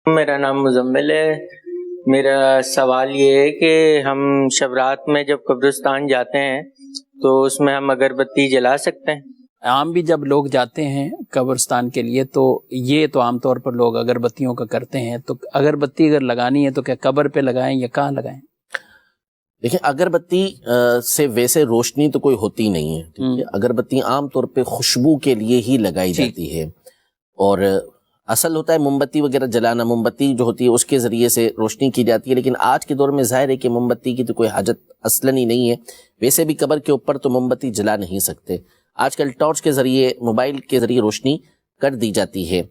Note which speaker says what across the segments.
Speaker 1: میرا نام مزمل ہے۔ میرا سوال یہ ہے کہ ہم شب رات میں جب قبرستان جاتے ہیں تو اس میں ہم اگربتی جلا سکتے ہیں؟
Speaker 2: عام بھی جب لوگ جاتے ہیں قبرستان کے لیے تو یہ تو عام طور پر لوگ اگربتیوں کا کرتے ہیں، تو اگربتی اگر لگانی ہے تو کیا قبر پہ لگائیں یا کہاں لگائیں؟
Speaker 3: دیکھیں، اگربتی سے ویسے روشنی تو کوئی ہوتی نہیں ہے، ٹھیک ہے؟ اگربتی عام طور پہ خوشبو کے لیے ہی لگائی جاتی ہے، اور اصل ہوتا ہے موم بتی وغیرہ جلانا، موم بتی جو ہوتی ہے اس کے ذریعے سے روشنی کی جاتی ہے، لیکن آج کے دور میں ظاہر ہے کہ موم بتی کی تو کوئی حاجت اصلاً ہی نہیں ہے۔ ویسے بھی قبر کے اوپر تو موم بتی جلا نہیں سکتے، آج کل ٹارچ کے ذریعے، موبائل کے ذریعے روشنی کر دی جاتی ہے،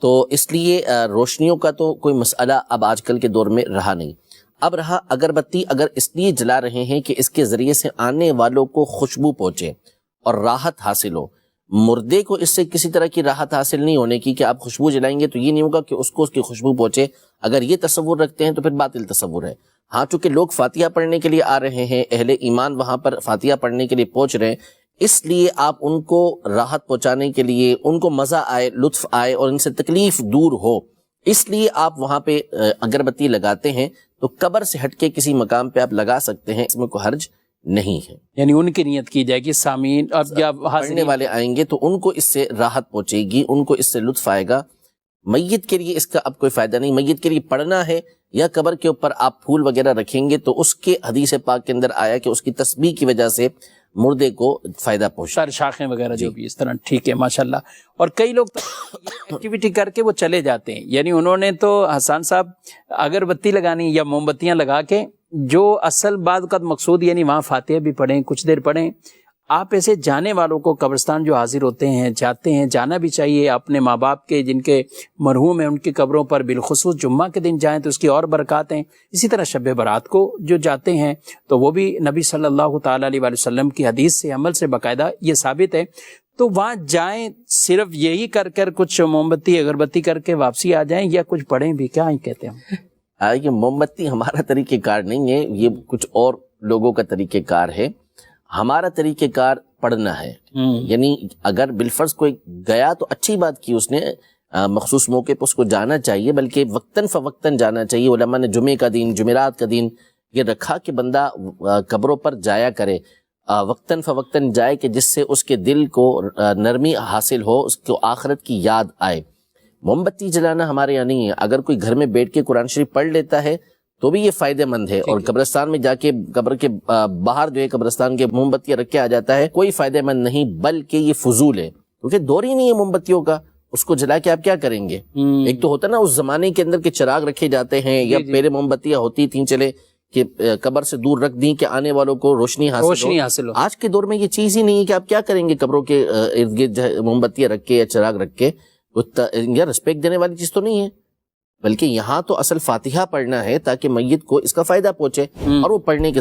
Speaker 3: تو اس لیے روشنیوں کا تو کوئی مسئلہ اب آج کل کے دور میں رہا نہیں۔ اب رہا اگربتی، اگر اس لیے جلا رہے ہیں کہ اس کے ذریعے سے آنے والوں کو خوشبو پہنچے اور راحت حاصل ہو، مردے کو اس سے کسی طرح کی راحت حاصل نہیں ہونے کی کہ آپ خوشبو جلائیں گے تو یہ نہیں ہوگا کہ اس کو اس کی خوشبو پہنچے، اگر یہ تصور رکھتے ہیں تو پھر باطل تصور ہے۔ ہاں، چونکہ لوگ فاتحہ پڑھنے کے لیے آ رہے ہیں، اہل ایمان وہاں پر فاتحہ پڑھنے کے لیے پہنچ رہے ہیں، اس لیے آپ ان کو راحت پہنچانے کے لیے، ان کو مزہ آئے، لطف آئے اور ان سے تکلیف دور ہو، اس لیے آپ وہاں پہ اگربتی لگاتے ہیں، تو قبر سے ہٹ کے کسی مقام پہ آپ لگا سکتے ہیں، اس میں کوئی حرج نہیں ہے۔
Speaker 2: یعنی ان کی نیت کی جائے گی، سامعین اب یا
Speaker 3: پڑھنے والے آئیں گے تو ان کو اس سے راحت پہنچے گی، ان کو اس سے لطف آئے گا۔ میت کے لیے اس کا اب کوئی فائدہ نہیں، میت کے لیے پڑھنا ہے یا قبر کے اوپر آپ پھول وغیرہ رکھیں گے تو اس کے حدیث پاک کے اندر آیا کہ اس کی تسبیح کی وجہ سے مردے کو فائدہ پہنچتا ہے،
Speaker 2: سر شاخیں وغیرہ جو بھی اس طرح، ٹھیک ہے، ماشاءاللہ۔ اور کئی لوگ ایکٹیویٹی کر کے وہ چلے جاتے ہیں، یعنی انہوں نے تو حسان صاحب اگربتی لگانی یا موم بتیاں لگا کے، جو اصل بعد کا مقصود یعنی وہاں فاتحہ بھی پڑھیں، کچھ دیر پڑھیں۔ آپ ایسے جانے والوں کو، قبرستان جو حاضر ہوتے ہیں، جاتے ہیں، جانا بھی چاہیے، اپنے ماں باپ کے جن کے مرحوم ہیں ان کی قبروں پر بالخصوص جمعہ کے دن جائیں تو اس کی اور برکات ہیں۔ اسی طرح شب برات کو جو جاتے ہیں تو وہ بھی نبی صلی اللہ تعالیٰ علیہ وسلم کی حدیث سے، عمل سے باقاعدہ یہ ثابت ہے، تو وہاں جائیں صرف یہی کر کچھ موم بتی اگربتی کر کے واپسی آ جائیں یا کچھ پڑھیں بھی؟ کیا ہی کہتے ہیں؟
Speaker 3: یہ موم بتی ہمارا طریقہ کار نہیں ہے، یہ کچھ اور لوگوں کا طریقہ کار ہے۔ ہمارا طریقہ کار پڑھنا ہے، یعنی اگر بالفرض کوئی گیا تو اچھی بات کی اس نے، مخصوص موقع پہ اس کو جانا چاہیے، بلکہ وقتاً فوقتاً جانا چاہیے۔ علماء نے جمعے کا دن، جمعرات کا دن یہ رکھا کہ بندہ قبروں پر جایا کرے، وقتاً فوقتاً جائے، کہ جس سے اس کے دل کو نرمی حاصل ہو، اس کو آخرت کی یاد آئے۔ موم بتی جلانا ہمارے یہاں نہیں ہے، اگر کوئی گھر میں بیٹھ کے قرآن شریف پڑھ لیتا ہے تو بھی یہ فائدہ مند ہے، اور قبرستان میں جا کے قبر کے باہر جو ہے قبرستان کے موم بتیاں رکھ کے آ جاتا ہے، کوئی فائدہ مند نہیں، بلکہ یہ فضول ہے، کیونکہ دور ہی نہیں ہے موم بتیوں کا، اس کو جلا کے آپ کیا کریں گے؟ ایک تو ہوتا نا اس زمانے کے اندر کے چراغ رکھے جاتے ہیں، یا پہلے موم بتیاں ہوتی تھیں چلے کہ قبر سے دور رکھ دیں کہ آنے والوں کو روشنی حاصل ہو۔ آج کے دور میں یہ چیز ہی نہیں ہے کہ آپ کیا کریں گے قبروں کے ارد گرد موم بتیاں رکھ کے یا چراغ رکھ کے، یا رسپیکٹ دینے والی چیز تو نہیں ہے، بلکہ یہاں تو اصل فاتحہ پڑھنا ہے تاکہ میت کو اس کا فائدہ پہنچے، اور وہ پڑھنے کے